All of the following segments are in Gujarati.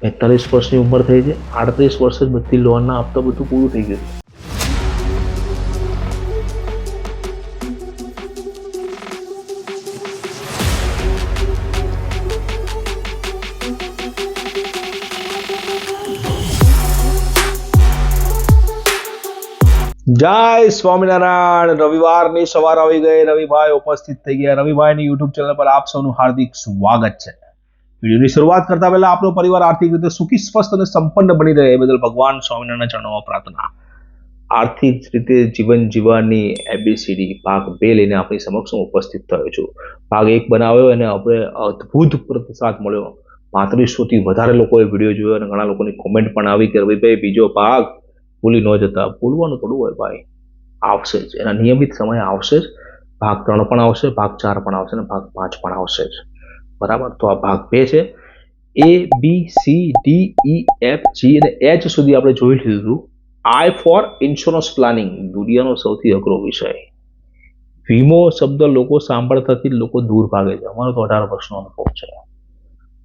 45 વર્ષની ઉંમર થઈ છે, 38 વર્ષે જ બધી લોનના હપ્તા બધું પૂરું થઈ ગયું. જય સ્વામિનારાયણ. રવિવારની સવાર આવી ગઈ. રવિભાઈ ઉપસ્થિત થઈ ગયા. રવિભાઈની યુટ્યુબ ચેનલ પર આપ સૌનું હાર્દિક સ્વાગત છે. વિડીયોની શરૂઆત કરતા પહેલા આપણો પરિવાર આર્થિક રીતે સુખી, સ્વસ્થ અને સંપન્ન બની રહે એ બદલ ભગવાન સ્વામિનારાયણના ચરણોમાં પ્રાર્થના. આર્થિક રીતે જીવન જીવવાની ABCD ભાગ 2 લઈને આપણી સમક્ષ હું ઉપસ્થિત થયો છું. ભાગ 1 બનાવ્યો અને આપણે અદ્ભુત પ્રતિસાદ મળ્યો. 3500 થી વધારે લોકોએ વિડીયો જોયો અને ઘણા લોકોની કોમેન્ટ પણ આવી કે રવિભાઈ બીજો ભાગ ભૂલી ન જતા. ભૂલવાનું થોડું હોય ભાઈ, આવશે જ, એના નિયમિત સમય આવશે જ. ભાગ 3 પણ આવશે, ભાગ 4 પણ આવશે અને ભાગ 5 પણ આવશે જ. બરાબર. તો આ ભાગ 2 છે. ABCDEFG અને H સુધી આપણે જોઈ લીધું. I ફોર ઇન્સ્યોરન્સ પ્લાનિંગ, દુનિયાનો સૌથી અઘરો વિષય. વીમો શબ્દ લોકો સાંભળતાથી લોકો દૂર ભાગે છે. અમારો તો 18 વર્ષનો અનુભવ છે.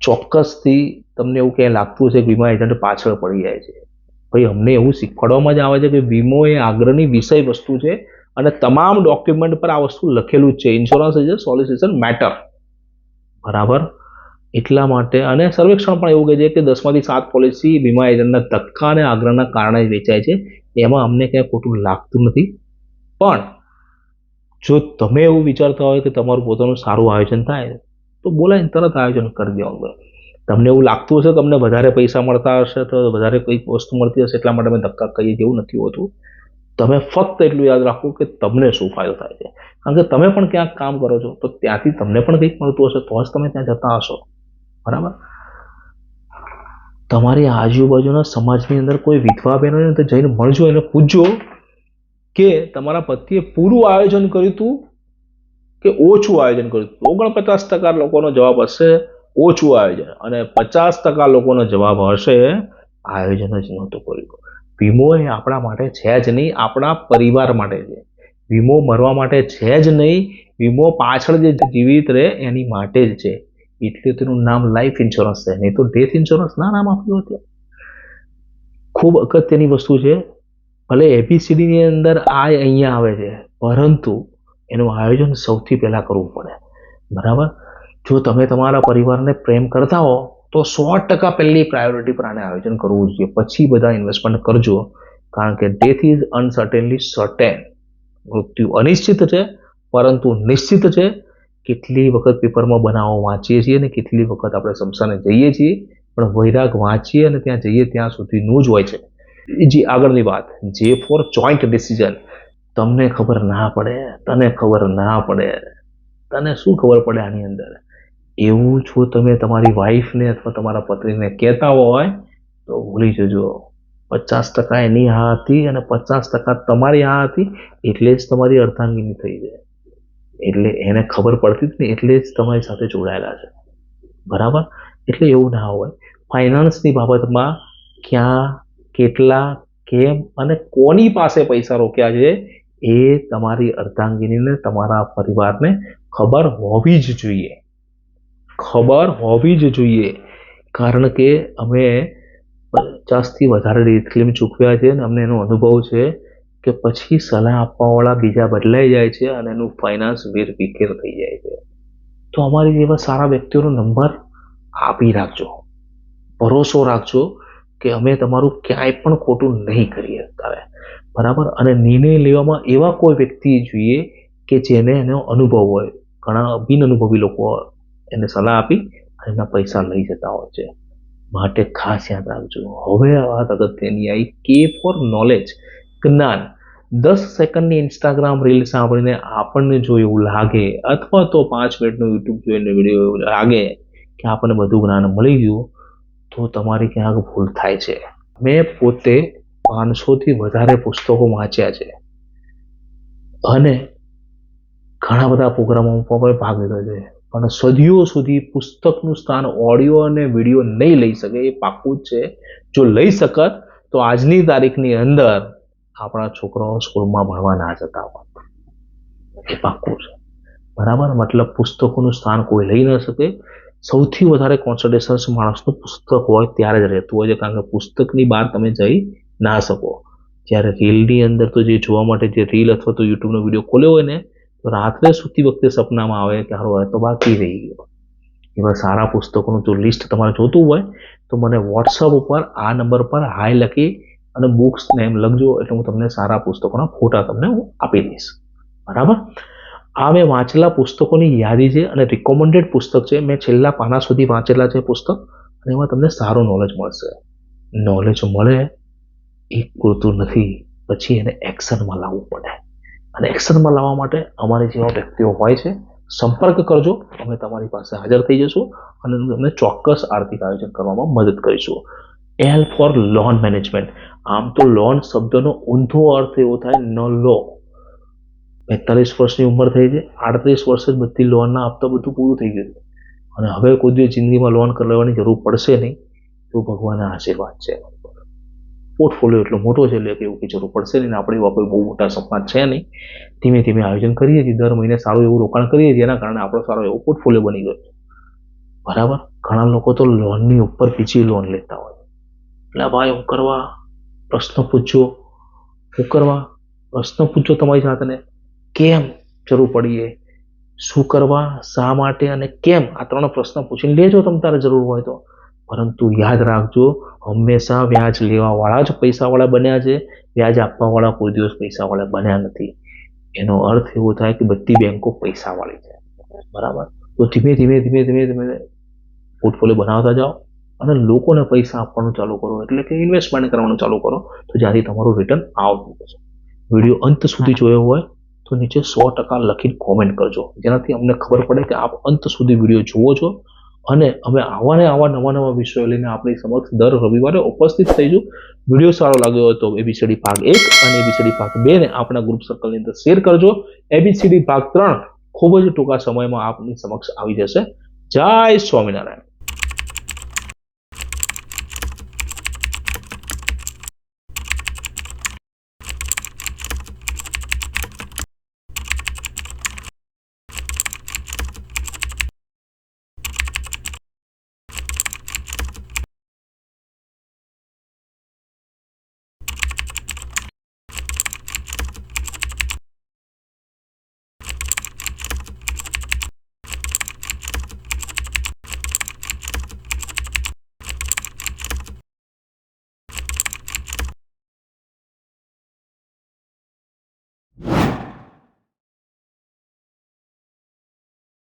ચોક્કસથી તમને એવું ક્યાંય લાગતું હશે કે વીમા એજન્ટ પાછળ પડી જાય છે. ભાઈ, અમને એવું શીખવાડવામાં જ આવે છે કે વીમો એ આગ્રહની વિષય વસ્તુ છે અને તમામ ડોક્યુમેન્ટ પર આ વસ્તુ લખેલું જ છે. Insurance is a solicitation matter. બરાબર. એટલા માટે અને સર્વેક્ષણ પણ એવું કહે છે કે 10માંથી 7 પોલિસી વીમા એજન્ટના ધક્કા અને આગ્રહના કારણે જ વેચાય છે. એમાં અમને ક્યાંય ખોટું લાગતું નથી. પણ જો તમે એવું વિચારતા હોય કે તમારું પોતાનું સારું આયોજન થાય તો બોલાય તરત આયોજન કરી દેવાનું. તમને એવું લાગતું હશે તમને વધારે પૈસા મળતા હશે તો વધારે કંઈક વસ્તુ મળતી હશે એટલા માટે અમે ધક્કા કહીએ, જેવું નથી હોતું. તમે ફક્ત એટલું યાદ રાખો કે તમને શું ફાયદો થાય છે. કારણ કે તમે પણ ક્યાંક કામ કરો છો તો ત્યાંથી તમને પણ કંઈક મળતું હશે તો જ તમે ત્યાં જતા હશો. બરાબર. તમારી આજુબાજુના સમાજની અંદર કોઈ વિધવા બહેનો હોય તો જઈને મળજો, એને પૂછજો કે તમારા પતિએ પૂરું આયોજન કર્યું હતું કે ઓછું આયોજન કર્યું હતું. 49% લોકોનો જવાબ હશે ઓછું આયોજન અને 50% લોકોનો જવાબ હશે આયોજન જ નહોતું કર્યું. વીમો એ આપણા માટે છે જ નહીં, આપણા પરિવાર માટે છે. વીમો મરવા માટે છે જ નહીં, વીમો પાછળ જે જીવિત રહે એની માટે જ છે. એટલે તેનું નામ લાઈફ ઇન્સ્યોરન્સ છે, નહીં તો ડેથ ઇન્સ્યોરન્સ ના નામ આપ્યું હતું. ખૂબ અગત્યની વસ્તુ છે. ભલે ABCD ની અંદર આ અહીંયા આવે છે, પરંતુ એનું આયોજન સૌથી પહેલા કરવું પડે. બરાબર. જો તમે તમારા પરિવારને પ્રેમ કરતા હો તો 100% પહેલી પ્રાયોરિટી પર આને આયોજન કરવું જોઈએ. પછી બધા ઇન્વેસ્ટમેન્ટ કરજો. કારણ કે ડેથ ઇઝ અનસર્ટેનલી સર્ટેન. મૃત્યુ અનિશ્ચિત છે પરંતુ નિશ્ચિત છે. કેટલી વખત પેપરમાં બનાવો વાંચીએ છીએ અને કેટલી વખત આપણે શમશાને જઈએ છીએ, પણ વૈરાગ વાંચીએ અને ત્યાં જઈએ ત્યાં સુધીનું જ હોય છે. જે આગળની વાત, જે ફોર જોઈન્ટ ડિસિઝન. તમને ખબર ના પડે, તને ખબર ના પડે, તને શું ખબર પડે આની અંદર. એવું જો તમે તમારી વાઈફને અથવા તમારા પત્નીને કહેતા હોય તો ભૂલી જજો. 50% એની હા હતી અને 50% તમારી હા હતી, એટલે જ તમારી અર્ધાંગીની થઈ જાય. એટલે એને ખબર પડતી જ નહીં એટલે જ તમારી સાથે જોડાયેલા છે. બરાબર. એટલે એવું ના હોય. ફાઇનાન્સની બાબતમાં ક્યાં, કેટલા, કેમ અને કોની પાસે પૈસા રોક્યા છે એ તમારી અર્ધાંગીનીને, તમારા પરિવારને ખબર હોવી જ જોઈએ. ખબર હોવી જ જોઈએ. કારણ કે અમે 50થી વધારે ડેથ ક્લેમ ચૂકવ્યા છે અને અમને એનો અનુભવ છે કે પછી સલાહ આપવાવાળા બીજા બદલાઈ જાય છે અને એનું ફાઇનાન્સ વેરવિખેર થઈ જાય છે. તો અમારી જેવા સારા વ્યક્તિઓનો નંબર આપી રાખજો. ભરોસો રાખજો કે અમે તમારું ક્યાંય પણ ખોટું નહીં કરીએ અત્યારે. બરાબર. અને નિર્ણય લેવામાં એવા કોઈ વ્યક્તિ જોઈએ કે જેને એનો અનુભવ હોય. ઘણા બિન અનુભવી લોકો એને સલાહ આપી અને એના પૈસા લઈ જતા હોય છે. માટે ખાસ યાદ રાખજો. હવે આ વાત અગત્યની આવી, કે ફોર નોલેજ, જ્ઞાન. 10 સેકન્ડની ઇન્સ્ટાગ્રામ રીલ સાંભળીને આપણને જો એવું લાગે અથવા તો 5 મિનિટનો યુટ્યુબ જોઈને વિડીયો એવું લાગે કે આપણને બધું જ્ઞાન મળી ગયું તો તમારી ક્યાંક ભૂલ થાય છે. મેં પોતે 500થી વધારે પુસ્તકો વાંચ્યા છે અને ઘણા બધા પ્રોગ્રામોમાં પણ ભાગ લીધો છે, પણ સદીઓ સુધી પુસ્તકનું સ્થાન ઓડિયો અને વિડીયો નહીં લઈ શકે. એ પાક્કું જ છે. જો લઈ શકત તો આજની તારીખની અંદર આપણા છોકરાઓ સ્કૂલમાં ભણવા ના જતા હોત. એ પાક્કું છે. બરાબર. મતલબ પુસ્તકોનું સ્થાન કોઈ લઈ ન શકે. સૌથી વધારે કોન્સન્ટ્રેશન માણસનું પુસ્તક હોય ત્યારે જ રહેતું હોય છે, કારણ કે પુસ્તકની બહાર તમે જઈ ના શકો. જ્યારે રીલની અંદર તો જે જોવા માટે જે રીલ અથવા તો યુટ્યુબનો વિડીયો ખોલ્યો હોય ને, તો રાત્રે સૂતી વખતે સપનામાં આવે કે હારો તો બાકી રહી ગયો. એવા સારા પુસ્તકોનું જો લિસ્ટ તમારે જોતું હોય તો મને વોટ્સઅપ ઉપર આ નંબર પર હાય લખી અને બુક્સ નેમ લખજો, એટલે હું તમને સારા પુસ્તકોના ફોટા તમને હું આપી દઈશ. બરાબર. આ મેં વાંચેલા પુસ્તકોની યાદી છે અને રિકોમેન્ડેડ પુસ્તક છે. મેં છેલ્લા પાના સુધી વાંચેલા છે પુસ્તક, અને એમાં તમને સારું નોલેજ મળશે. નોલેજ મળે એ પૂરતું નથી, પછી એને એક્શનમાં લાવવું પડે. અને એક્શનમાં લાવવા માટે અમારી જેવા વ્યક્તિઓ હોય છે, સંપર્ક કરજો, અમે તમારી પાસે હાજર થઈ જશું અને તમને ચોક્કસ આર્થિક આયોજન કરવામાં મદદ કરીશું. L for loan management. આમ તો લોન શબ્દનો ઊંધો અર્થ એવો થાય ન લો. 45 વર્ષની ઉંમર થઈ છે, 38 વર્ષે જ બધી લોનના હપ્તા બધું પૂરું થઈ ગયું છે, અને હવે કોઈ દિવસ જિંદગીમાં લોન લેવાની જરૂર પડશે નહીં, તો ભગવાનના આશીર્વાદ છે. પોર્ટફોલિયો એટલો મોટો છે એટલે કે એવું કંઈ જરૂર પડશે નહીં. આપણે એવા કોઈ બહુ મોટા સપના છે નહીં. ધીમે ધીમે આયોજન કરીએ છીએ, દર મહિને સારું એવું રોકાણ કરીએ છીએ, એના કારણે આપણો સારો એવો પોર્ટફોલિયો બની ગયો. બરાબર. ઘણા લોકો તો લોનની ઉપર બીજી લોન લેતા હોય. એટલે ભાઈ હું કરવા, પ્રશ્ન પૂછજો. હું કરવા, પ્રશ્ન પૂછજો તમારી જાતને. કેમ જરૂર પડીએ, શું કરવા, શા માટે અને કેમ, આ 3 પ્રશ્ન પૂછીને લેજો તમ તારે જરૂર હોય તો. પરંતુ યાદ રાખજો, હંમેશા વ્યાજ લેવાવાળા જ પૈસાવાળા બન્યા છે, વ્યાજ આપવાવાળા કોઈ દિવસ પૈસાવાળા બન્યા નથી. એનો અર્થ એવો થાય કે બધી બેંકો પૈસાવાળી છે. બરાબર. તો ધીમે ધીમે ધીમે ધીમે ધીમે પોર્ટફોલિયો બનાવતા જાઓ અને લોકોને પૈસા આપવાનું ચાલુ કરો, એટલે કે ઇન્વેસ્ટમેન્ટ કરવાનું ચાલુ કરો, તો જ્યાંથી તમારું રિટર્ન આવતું હશે. વિડીયો અંત સુધી જોયો હોય તો નીચે 100% લખીને કોમેન્ટ કરજો, જેનાથી અમને ખબર પડે કે આપ અંત સુધી વિડીયો જુઓ છો. અને અમે આવા નવા વિષયો લઈને આપણી સમક્ષ દર રવિવારે ઉપસ્થિત થઈશું. વિડીયો સારો લાગ્યો હોય તો ABCD ભાગ 1 અને ABCD ભાગ 2 ને આપણા ગ્રુપ સર્કલની અંદર શેર કરજો. ABCD ભાગ 3 ખૂબ જ ટૂંકા સમયમાં આપની સમક્ષ આવી જશે. જય સ્વામિનારાયણ.